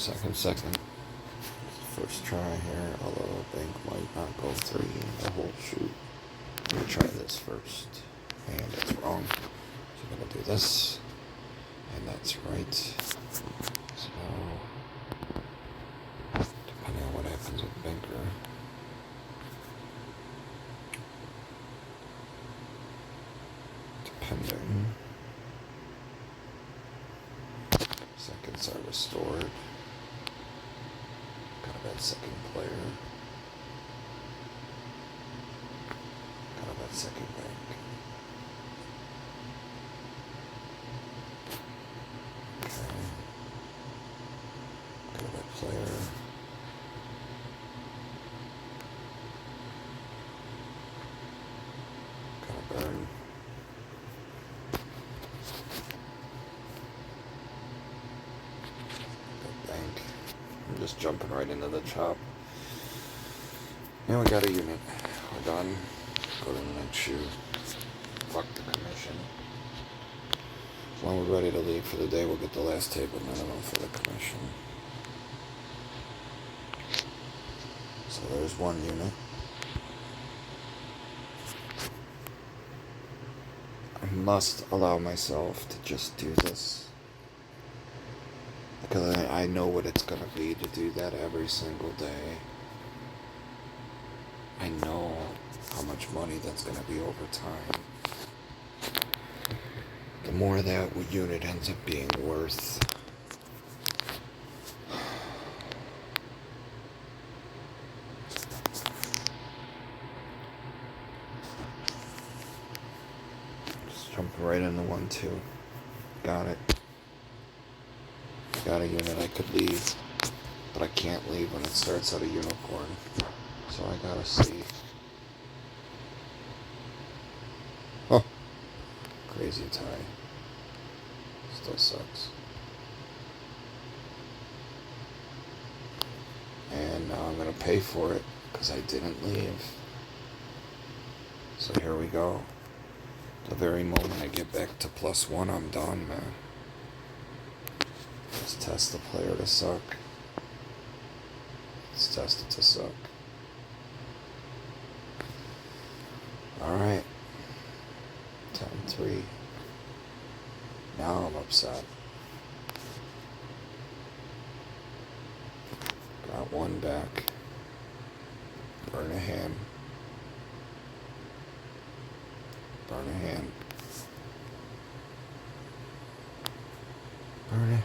Second. First try here, although bank might not go through the whole shoot. Let me try this first. And it's wrong. So I'm going to do this. And that's right. So, depending on what happens with banker. Depending. Seconds are restored. Got a bad second player. Got a bad second bank. Okay. Got a bad player. Got a burn. Good bank. I'm just jumping right into the chop. Now we got a unit. We're done. Go to the next shoe. Fuck the commission. When we're ready to leave for the day, we'll get the last table minimum for the commission. So there's one unit. I must allow myself to just do this. Because I know what it's going to be to do that every single day. I know how much money that's going to be over time. The more that unit ends up being worth. Just jump right into 1-2. Got it. Got a unit I could leave, but I can't leave when it starts at a unicorn. So I gotta see. Oh, crazy tie. Still sucks. And now I'm gonna pay for it because I didn't leave. So here we go. The very moment I get back to +1, I'm done, man. Let's test the player to suck. Let's test it to suck. Alright. 10-3. Now I'm upset. Got one back. Burn a hand. Burn a hand. Burn a...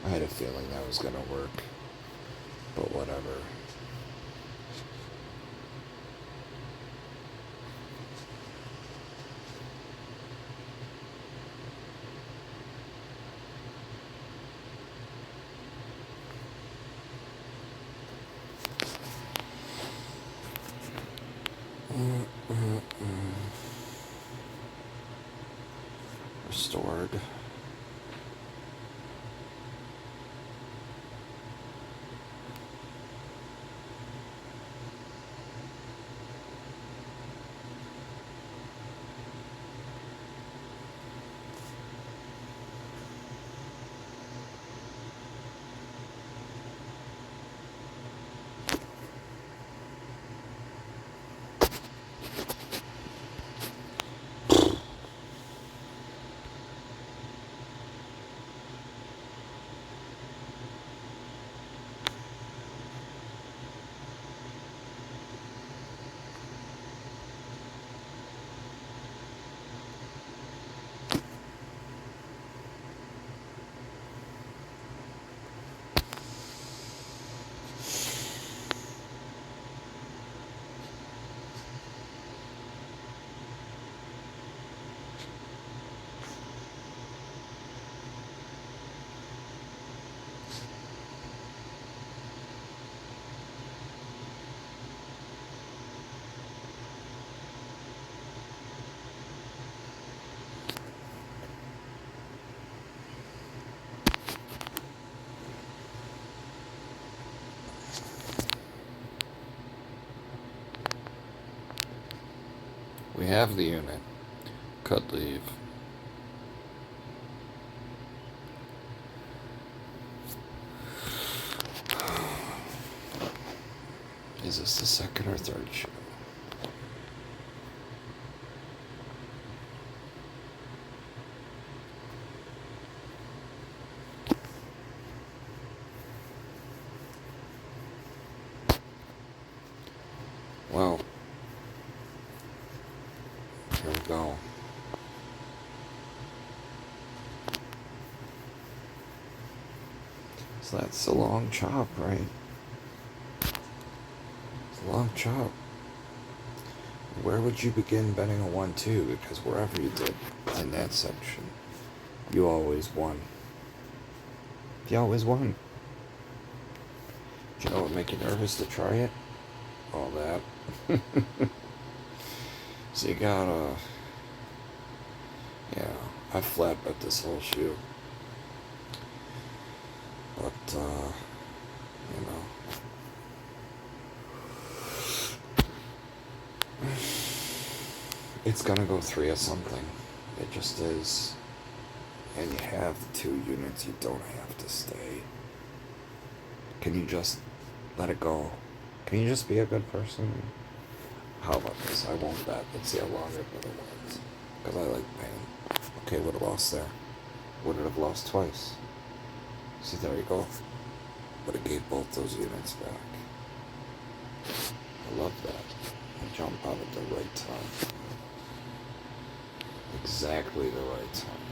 I had a feeling that was gonna work, but whatever. Restored. We have the unit. Cut leave. Is this the second or third shoe? Well, here we go. So that's a long chop, right? It's a long chop. Where would you begin betting a 1-2? Because wherever you did in that section, you always won. You always won. Do you know what would make you nervous to try it? All that. So you gotta... Yeah, I flat bet this whole shoe. But, you know... It's gonna go 3 of something. It just is. And you have the 2 units, you don't have to stay. Can you just let it go? Can you just be a good person? How about this? I won't bet. Let's see how long it really wins. Because I like pain. Okay, would have lost there. Would it have lost twice? See, there you go. Would have gave both those units back. I love that. I jump out at the right time. Exactly the right time.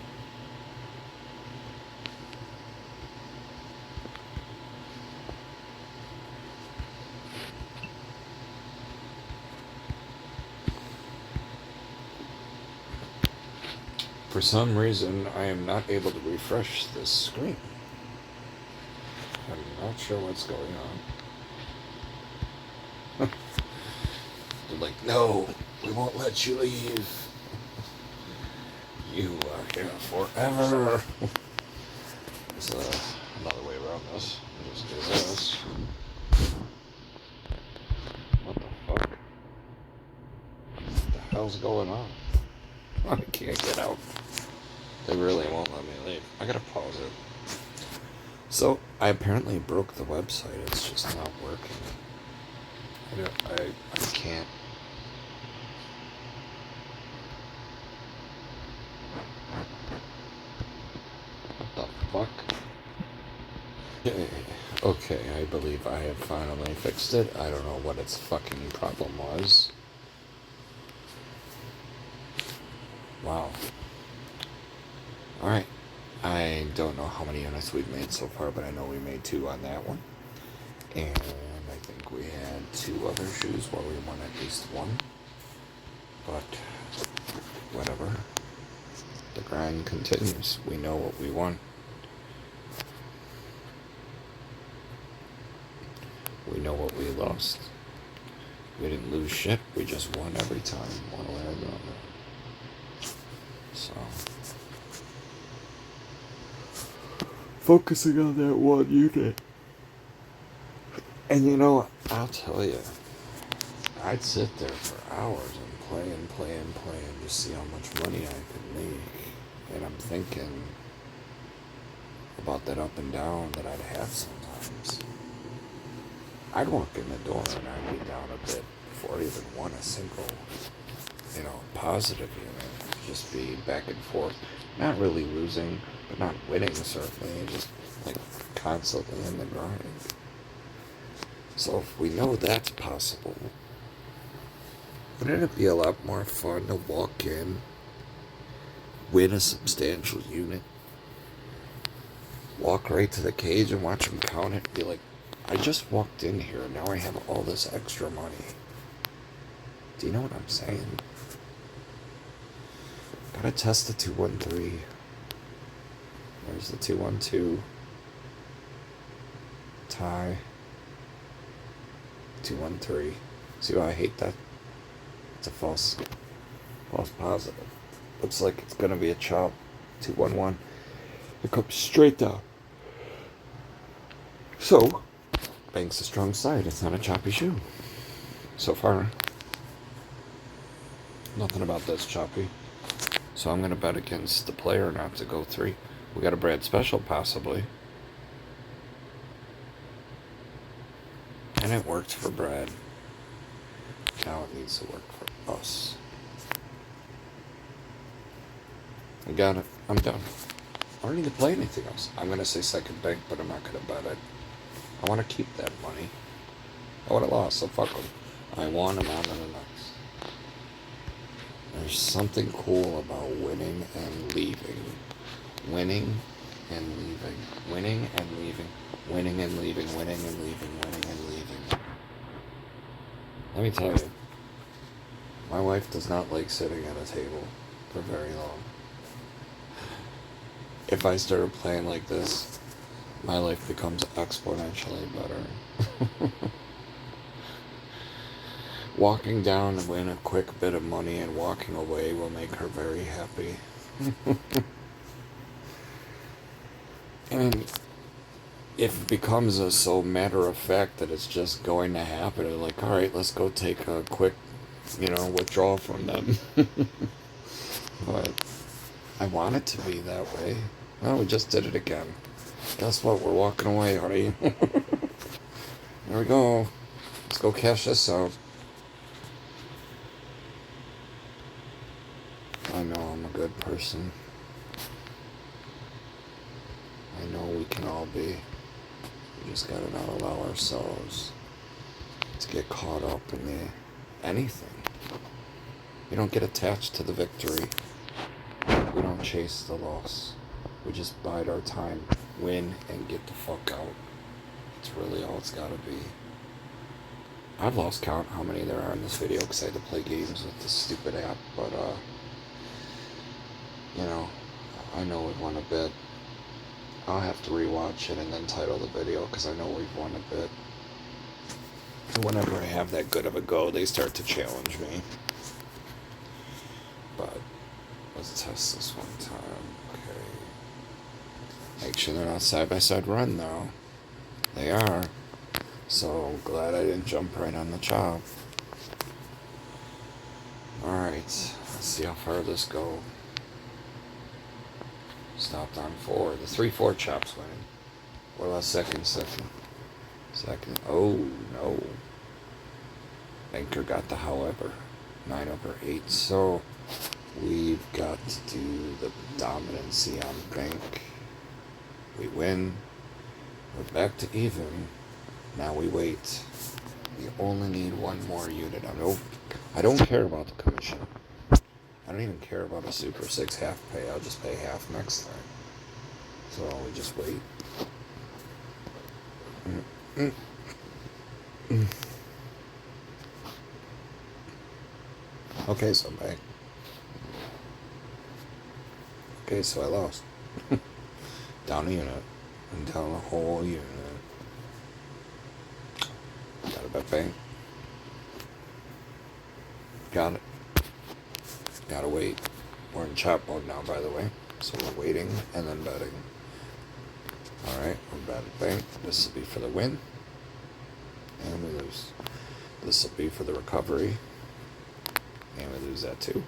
For some reason, I am not able to refresh this screen. I'm not sure what's going on. They're like, no, we won't let you leave. You are here forever. There's another way around this. I'll just do this. What the fuck? What the hell's going on? I can't get out. They really won't let me leave. I gotta pause it. So, I apparently broke the website. It's just not working. I can't. What the fuck? Okay, I believe I have finally fixed it. I don't know what its fucking problem was. Wow. Alright. I don't know how many units we've made so far, but I know we made 2 on that one. And I think we had 2 other shoes where we won at least 1. But, whatever. The grind continues. We know what we won. We know what we lost. We didn't lose shit. We just won every time, one way or another. So, focusing on that one unit. And you know, I'll tell you, I'd sit there for hours and play and play and play and just see how much money I could make. And I'm thinking about that up and down that I'd have sometimes. I'd walk in the door and I'd be down a bit before I even won a single, positive unit. Just be back and forth. Not really losing, but not winning certainly. Just like constantly in the grind. So if we know that's possible, wouldn't it be a lot more fun to walk in, win a substantial unit, walk right to the cage and watch them count it and be like, I just walked in here and now I have all this extra money. Do you know what I'm saying? Gotta test the 2-1-3. There's the 2-1-2. Tie. 2-1-3. See why I hate that? It's a false positive. Looks like it's gonna be a chop. 2-1-1. It comes straight down. So, bank's a strong side. It's not a choppy shoe. So far. Nothing about this, Choppy. So I'm going to bet against the player not to go 3. We got a Brad special, possibly. And it worked for Brad. Now it needs to work for us. I got it. I'm done. I don't need to play anything else. I'm going to say second bank, but I'm not going to bet it. I want to keep that money. I would have lost, so fuck them. I won, I'm on to the next. There's something cool about winning and leaving. Winning and leaving. Winning and leaving. Winning and leaving. Winning and leaving. Winning and leaving. Let me tell you, my wife does not like sitting at a table for very long. If I started playing like this, my life becomes exponentially better. Walking down and win a quick bit of money and walking away will make her very happy. And if it becomes so matter of fact that it's just going to happen, I'm like, all right, let's go take a quick, withdrawal from them. But I want it to be that way. Well, we just did it again. Guess what? We're walking away, honey. There we go. Let's go cash this out. I know I'm a good person. I know we can all be. We just gotta not allow ourselves to get caught up in anything. We don't get attached to the victory. We don't chase the loss. We just bide our time, win, and get the fuck out. It's really all it's gotta be. I've lost count how many there are in this video because I had to play games with this stupid app, but I know we've won a bit. I'll have to rewatch it and then title the video because I know we've won a bit. And whenever I have that good of a go, they start to challenge me. But let's test this one time. Okay. Make sure they're not side-by-side run, though. They are. So glad I didn't jump right on the chop. Alright, let's see how far this goes. Stopped on 4. The 3-4 chop's winning. What about second? Oh, no. Banker got the however. 9 over 8. So we've got to do the dominancy on bank. We win. We're back to even. Now we wait. We only need one more unit. I don't care about the commission. I don't even care about a Super 6 half pay. I'll just pay half next time. So we just wait. Okay, so I'm back. Okay, so I lost. Down a unit. And down a whole unit. Got a bet bank. Got it. Gotta wait. We're in chop mode now, by the way. So we're waiting and then betting. Alright, we're betting bank. This will be for the win. And we lose. This will be for the recovery. And we lose that too.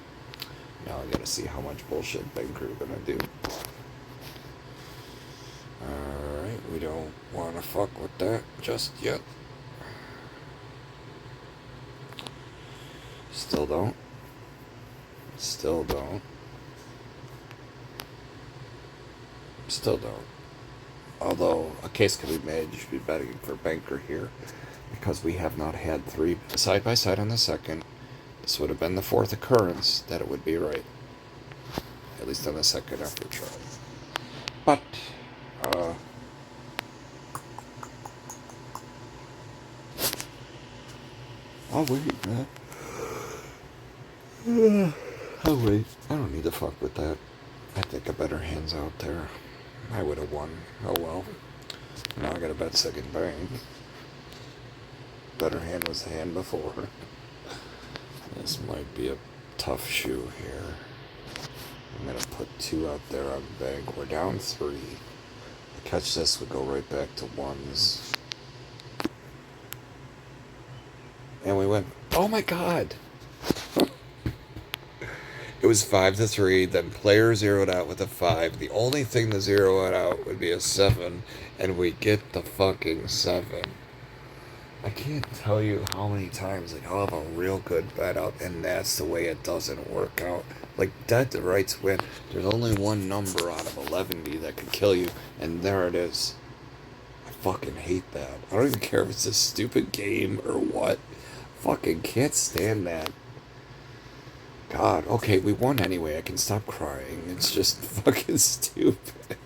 Now I gotta see how much bullshit banker we're gonna do. Alright, we don't wanna fuck with that just yet. Still don't. Still don't. Still don't. Although a case could be made, you should be betting for banker here because we have not had 3 side by side on the second. This would have been the 4th occurrence that it would be right. At least on the second after try. But, I'll wait, man. I'll wait. I don't need to fuck with that. I think a better hand's out there. I would have won. Oh well. Now I gotta bet second bank. Better hand was the hand before. This might be a tough shoe here. I'm gonna put 2 out there on bank. We're down 3. To catch this would go right back to 1s. And we win. Oh my god! It was 5-3. Then player zeroed out with a 5. The only thing to zero it out would be a 7, and we get the fucking 7. I can't tell you how many times like I'll have a real good bet out, and that's the way it doesn't work out. Like dead to rights win. There's only one number out of 11 that could kill you, and there it is. I fucking hate that. I don't even care if it's a stupid game or what. Fucking can't stand that. God, okay, we won anyway. I can stop crying. It's just fucking stupid.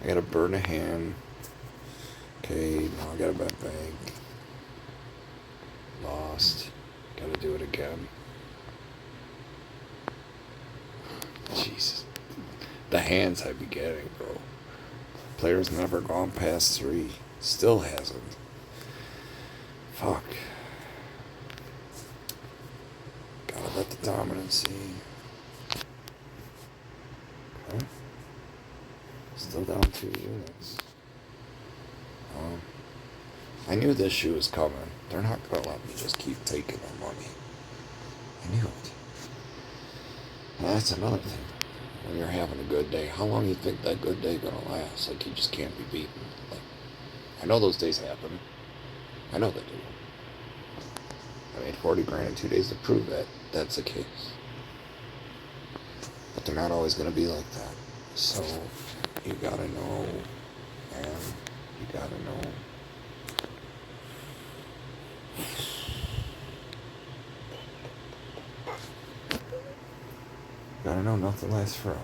I gotta burn a hand. Okay, now I gotta bet bank. Lost. Gotta do it again. Jesus. The hands I be getting, bro. Player's never gone past 3. Still hasn't. Fuck. Gotta bet the dominancy. Okay. Still down 2 units. I knew this shoe was coming. They're not gonna let me just keep taking their money. I knew it. And that's another thing. When you're having a good day, how long do you think that good day gonna last? Like you just can't be beaten. Like I know those days happen. I know they do. I made 40 grand in 2 days to prove that that's the case. But they're not always gonna be like that. So you gotta know, and you gotta know. Gotta know nothing lasts forever.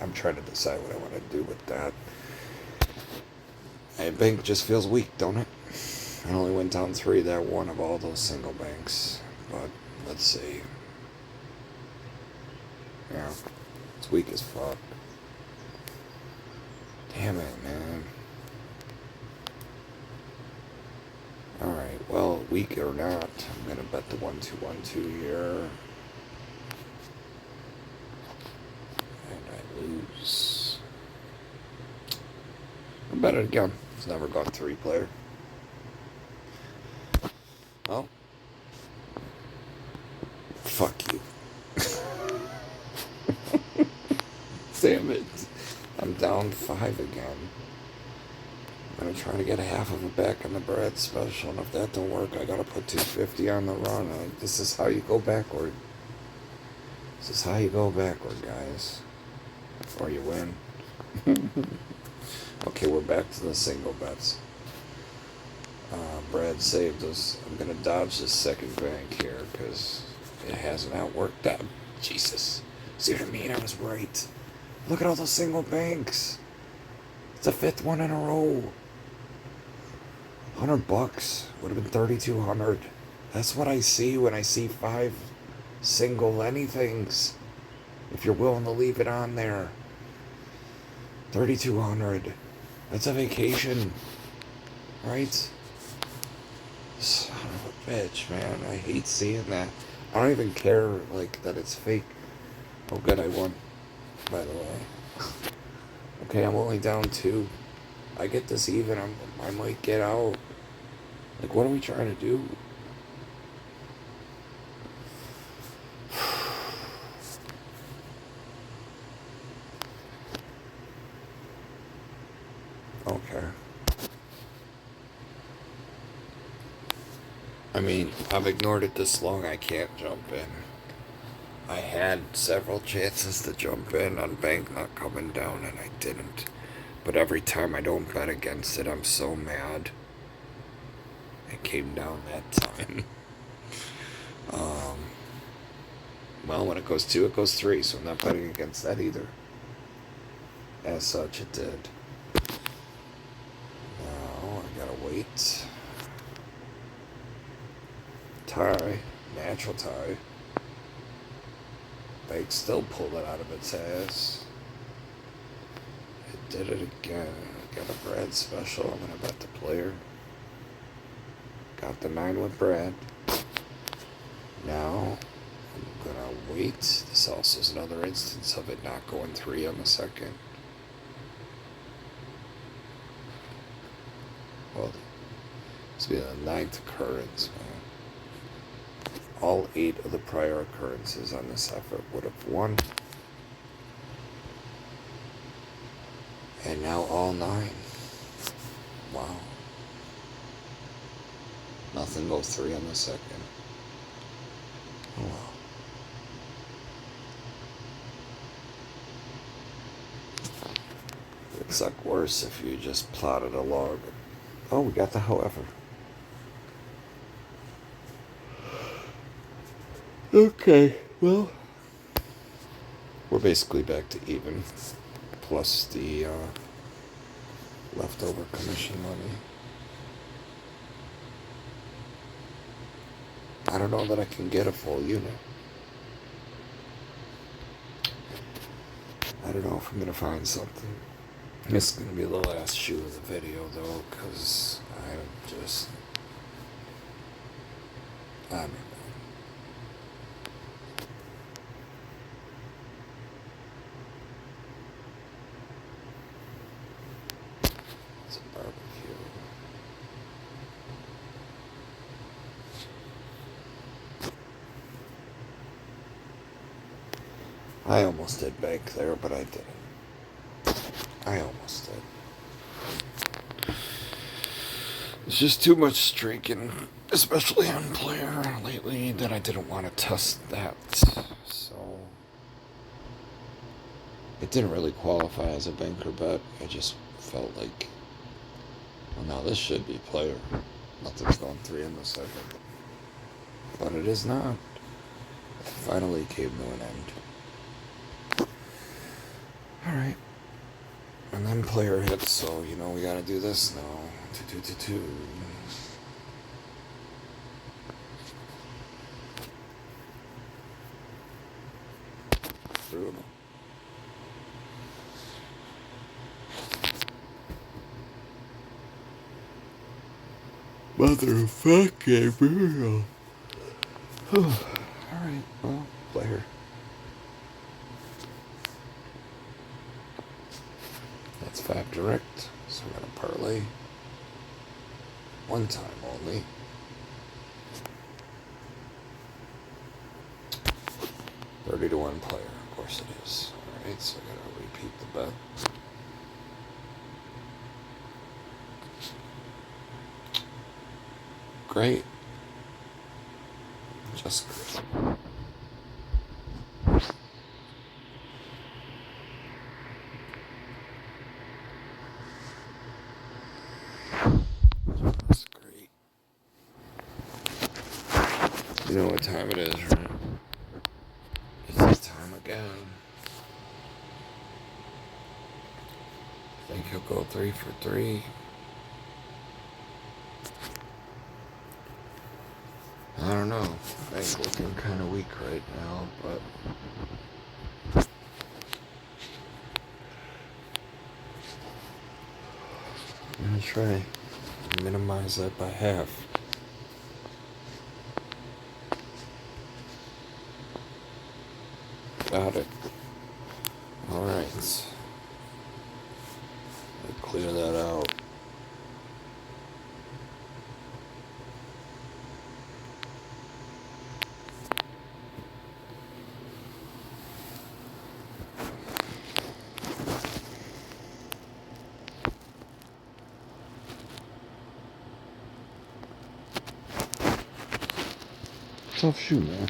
I'm trying to decide what I want to do with that. And bank just feels weak, don't it? I only went down 3 that one of all those single banks. But let's see. Yeah, it's weak as fuck. Damn it, man. Alright, well, weak or not, I'm gonna bet the 1-2-1-2 here. Lose. I bet it again. It's never gone 3 player. Oh. Fuck you. Damn it. I'm down 5 again. I'm gonna try to get half of it back on the bread special, and if that don't work, I gotta put 250 on the run. This is how you go backward. This is how you go backward, guys. Or you win. Okay, we're back to the single bets. Brad saved us. I'm going to dodge this second bank here because it hasn't outworked that. Jesus. See what I mean? I was right. Look at all those single banks. It's the 5th one in a row. $100 would have been 3,200. That's what I see when I see 5 single anythings. If you're willing to leave it on there. 3,200. That's a vacation. Right? Son of a bitch, man. I hate seeing that. I don't even care, like, that it's fake. Oh, good, I won. By the way. Okay, I'm only down 2. I get this even, I might get out. Like, what are we trying to do? Okay. I mean, I've ignored it this long, I can't jump in. I had several chances to jump in on bank not coming down, and I didn't. But every time I don't bet against it, I'm so mad. It came down that time. Well, when it goes 2, it goes 3, so I'm not betting against that either. As such, it did. Now, I gotta wait. Tie. Natural tie. Bank still pulled it out of its ass. It did it again. Got a Brad special. I'm gonna bet the player. Got the 9 with Brad. Now, I'm gonna wait. This also is another instance of it not going 3 on the second. Well, this will be the 9th occurrence, man. all 8 of the prior occurrences on this effort would have won. And now all 9. Wow. Nothing goes 3 on the second. Oh well. It'd suck worse if you just plotted a log. Oh, we got the however. Okay, well, we're basically back to even, plus the leftover commission money. I don't know that I can get a full unit. I don't know if I'm going to find something. This is going to be the last shoe of the video, though, because I'm just... I don't know. It's a barbecue. I almost did bank there, but I didn't. I almost did. It's just too much streaking, especially on player lately, that I didn't want to test that. So it didn't really qualify as a banker bet. I just felt like, well, now this should be player. Nothing's going 3 in the second. But it is not. It finally came to an end. Alright. And then player hits, so you know we gotta do this now. 2, 2, 2, 2. Brutal. Motherfucking brutal. Alright, well, player. That's 5 direct, so we're gonna parlay. 1 time only. $30 to 1 player, of course it is. Alright, so I gotta repeat the bet. Great. Just great. That's great. You know what time it is, right? It's this time again. I think he'll go 3 for 3. I don't know. Bank's looking kind of weak right now, but I'm gonna try to minimize that by half. Got it. Alright. Clear that out. Tough shoe, man.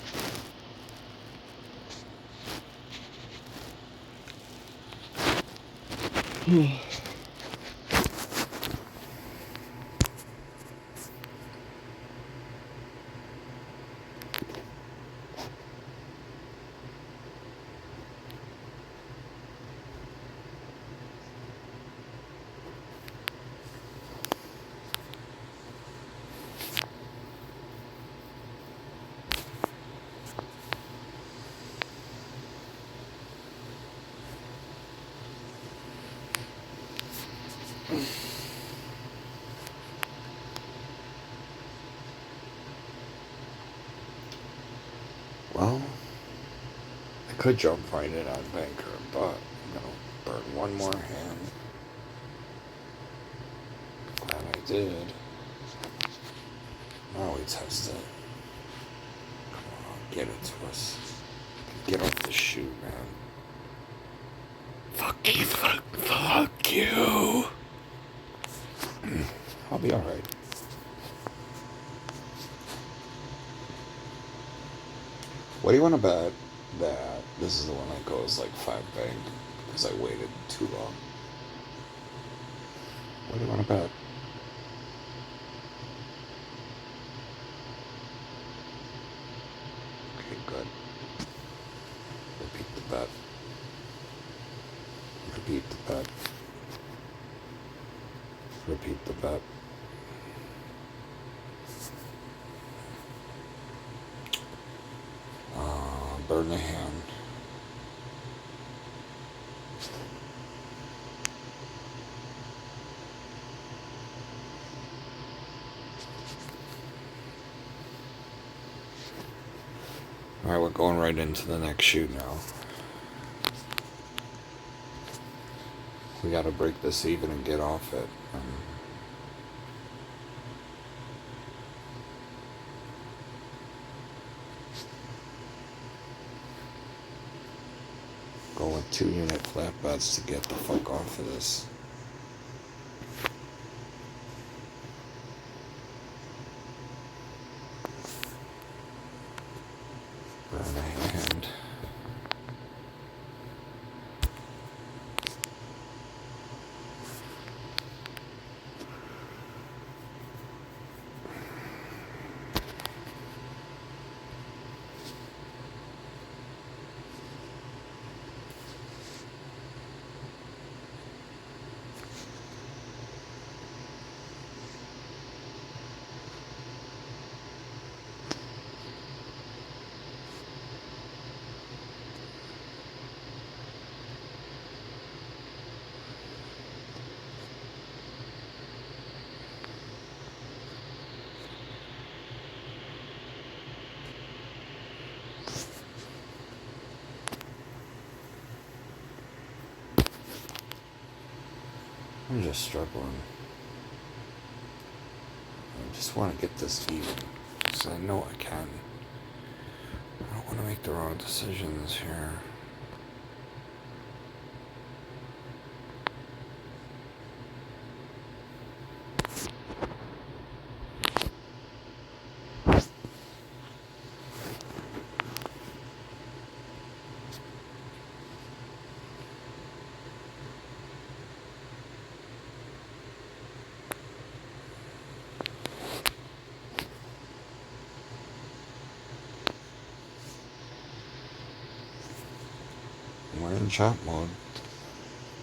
Well, I could jump right in on banker, but I'm gonna burn one more hand. Glad I did. Now we test it. get it to us. Get off the shoe, man. Fuck you, fuck you. I'll be alright. What do you want to bet that this is the one that goes like 5 bank? Because I waited too long. What do you want to bet? Okay, good. Repeat the bet. Repeat the bet. Repeat the bet. Burn the hand. Alright, we're going right into the next shoot now. We gotta break this even and get off it. Go with 2-unit flat bets to get the fuck off of this. Burn a hand. I'm just struggling. I just want to get this even, because I know I can. I don't want to make the wrong decisions here. We're in chop mode.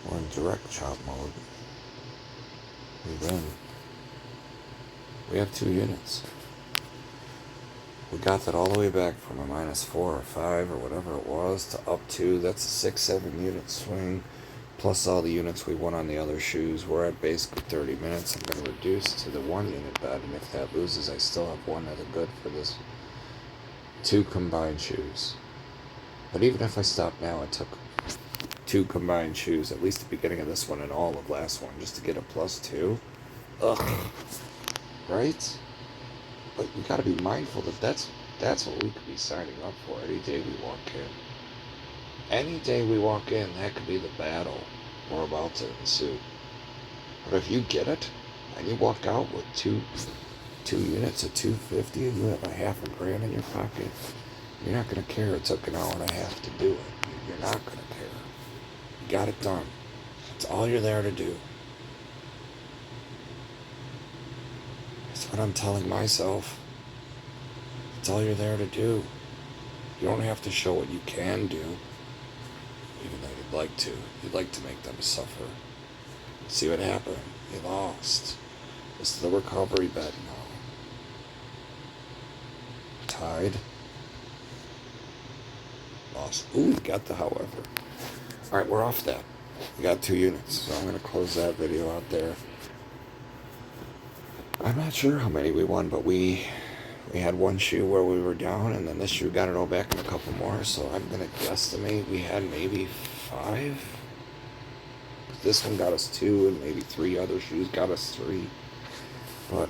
We're in direct chop mode. We win. We have 2 units. We got that all the way back from a -4 or 5 or whatever it was to up 2. That's a 6-7 unit swing. Plus all the units we won on the other shoes. We're at basically 30 minutes. I'm going to reduce to the 1 unit bet. And if that loses, I still have 1 that are good for this 2 combined shoes. But even if I stop now, it took 2 combined shoes, at least the beginning of this one and all of last one, just to get a +2. Ugh. Right? But you gotta be mindful that that's what we could be signing up for any day we walk in. Any day we walk in, that could be the battle we're about to ensue. But if you get it, and you walk out with two units at 250 and you have a $500 in your pocket, you're not going to care it took an hour and a half to do it. You're not going to care. You got it done. That's all you're there to do. That's what I'm telling myself. That's all you're there to do. You don't have to show what you can do, even though you'd like to. You'd like to make them suffer. See what happened. You lost. This is the recovery bet now. Tied. Lost. Ooh, we got the however. Alright, we're off that. We got 2 units, so I'm going to close that video out there. I'm not sure how many we won, but we had 1 shoe where we were down, and then this shoe got it all back in a couple more, so I'm going to guesstimate we had maybe 5. This one got us 2, and maybe 3 other shoes got us 3. But,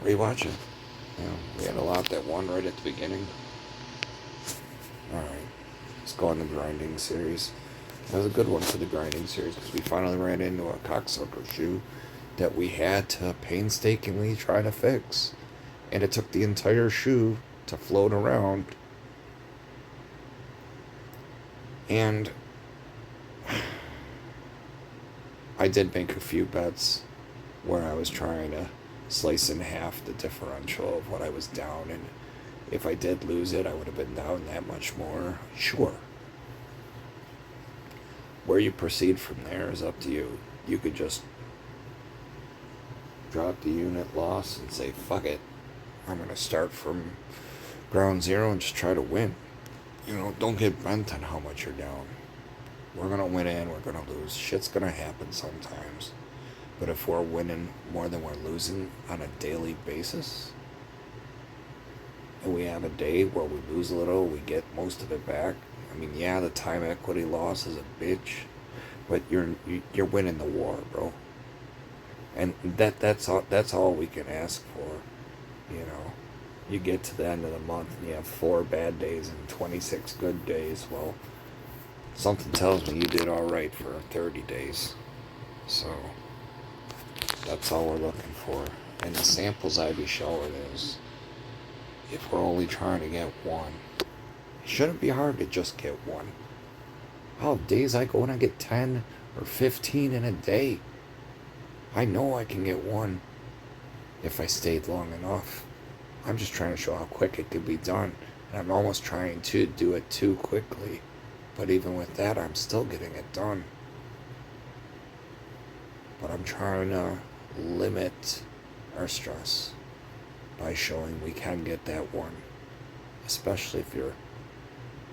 rewatch it. You know, we had a lot that won right at the beginning. Alright, let's go on the grinding series. That was a good one for the grinding series because we finally ran into a cocksucker shoe that we had to painstakingly try to fix. And it took the entire shoe to float around. And I did make a few bets where I was trying to slice in half the differential of what I was down, and if I did lose it, I would have been down that much more. Sure. Where you proceed from there is up to you. You could just drop the unit loss and say, fuck it. I'm going to start from ground zero and just try to win. You know, don't get bent on how much you're down. We're going to win and we're going to lose. Shit's going to happen sometimes. But if we're winning more than we're losing on a daily basis, and we have a day where we lose a little, we get most of it back. I mean, yeah, the time equity loss is a bitch, but you're winning the war, bro. And that's all we can ask for, you know. You get to the end of the month and you have 4 bad days and 26 good days. Well, something tells me you did all right for 30 days. So that's all we're looking for. And the samples I'd be showing is, if we're only trying to get one, it shouldn't be hard to just get one. Oh, days I go and I get 10 or 15 in a day. I know I can get one if I stayed long enough. I'm just trying to show how quick it could be done. And I'm almost trying to do it too quickly. But even with that, I'm still getting it done. But I'm trying to limit our stress by showing we can get that one. Especially if you're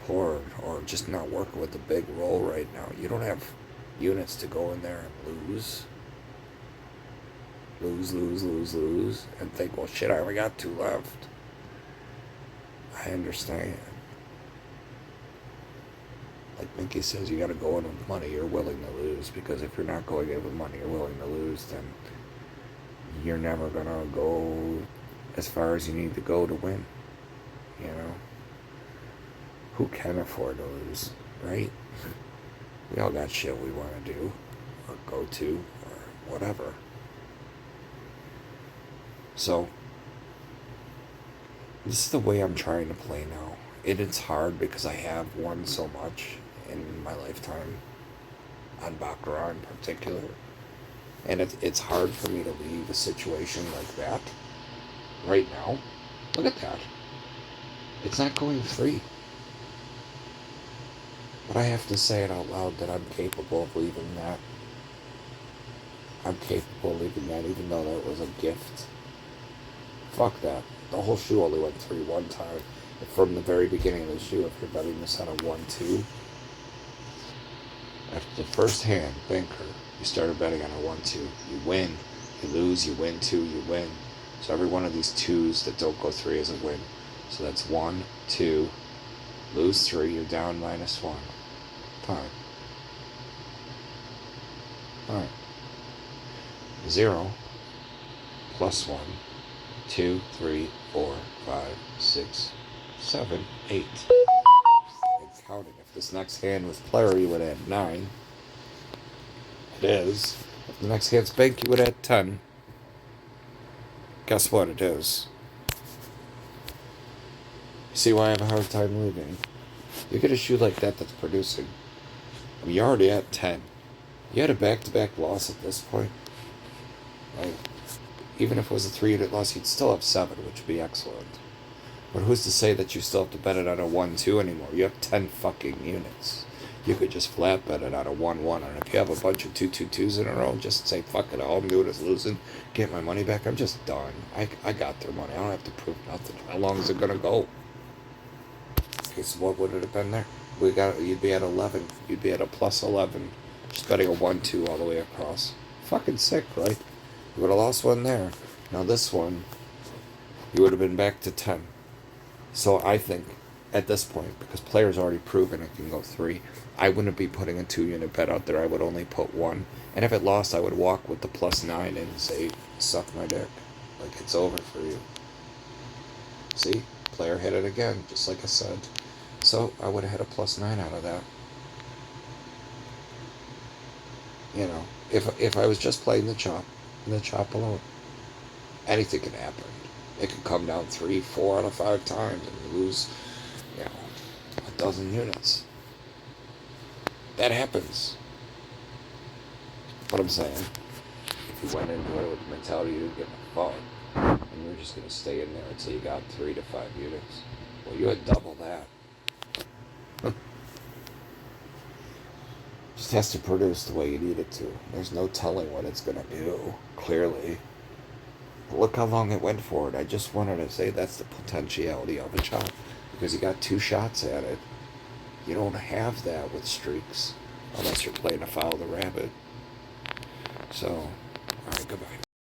poor or just not working with a big roll right now. You don't have units to go in there and lose, and think, well, shit, I only got 2 left. I understand. Like Mickey says, you gotta go in with money you're willing to lose, because if you're not going in with money you're willing to lose, then you're never gonna go as far as you need to go to win. You know? Who can afford to lose, right? We all got shit we want to do, or go to, or whatever. So, this is the way I'm trying to play now. It's hard because I have won so much in my lifetime, on Baccarat in particular. And it's hard for me to leave a situation like that right now. Look at that. It's not going free. But I have to say it out loud that I'm capable of leaving that. I'm capable of leaving that even though that was a gift. Fuck that. The whole shoe only went 3 one time. From the very beginning of the shoe, if you're betting this on a 1-2, after the first hand, banker, you started betting on a 1-2. You win, you lose, you win 2, you win. So every one of these 2s that don't go 3 is a win. So that's 1, 2, lose 3, you're down -1. Fine. Alright. 0, +1, 2, 3, 4, 5, 6, 7, 8. And counting. If this next hand was player, you would add 9. It is. If the next hand's bank, you would add 10. Guess what? It is. You see why I have a hard time leaving? You get a shoe like that that's producing. I mean, you're already at 10. You had a back-to-back loss at this point. Right? Even if it was a 3-unit loss, you'd still have 7, which would be excellent. But who's to say that you still have to bet it on a 1-2 anymore? You have 10 fucking units. You could just flat bet it on a 1-1. And if you have a bunch of 2-2-2s in a row, just say, fuck it, all I'm doing is losing, get my money back. I'm just done. I got their money. I don't have to prove nothing. How long is it going to go? Okay, so what would it have been there? You'd be at 11. You'd be at a +11. Just betting a 1-2 all the way across. Fucking sick, right? You would have lost one there. Now this one, you would have been back to 10. So I think, at this point, because players already proven it can go 3, I wouldn't be putting a 2-unit bet out there. I would only put 1. And if it lost, I would walk with the +9 and say, suck my dick. Like, it's over for you. See? Player hit it again, just like I said. So So I would have had a +9 out of that. You know, if I was just playing the chop alone, anything can happen. It could come down 3, 4 out of 5 times, and you lose, you know, a dozen units. That happens. What I'm saying, if you went into it with the mentality you didn't give a fuck, and you were just gonna stay in there until you got 3 to 5 units, well, you had double that. Just has to produce the way you need it to. There's no telling what it's gonna do. Clearly. Look how long it went for it. I just wanted to say that's the potentiality of a chop, because you got 2 shots at it. You don't have that with streaks unless you're playing to follow the rabbit. So, alright, goodbye.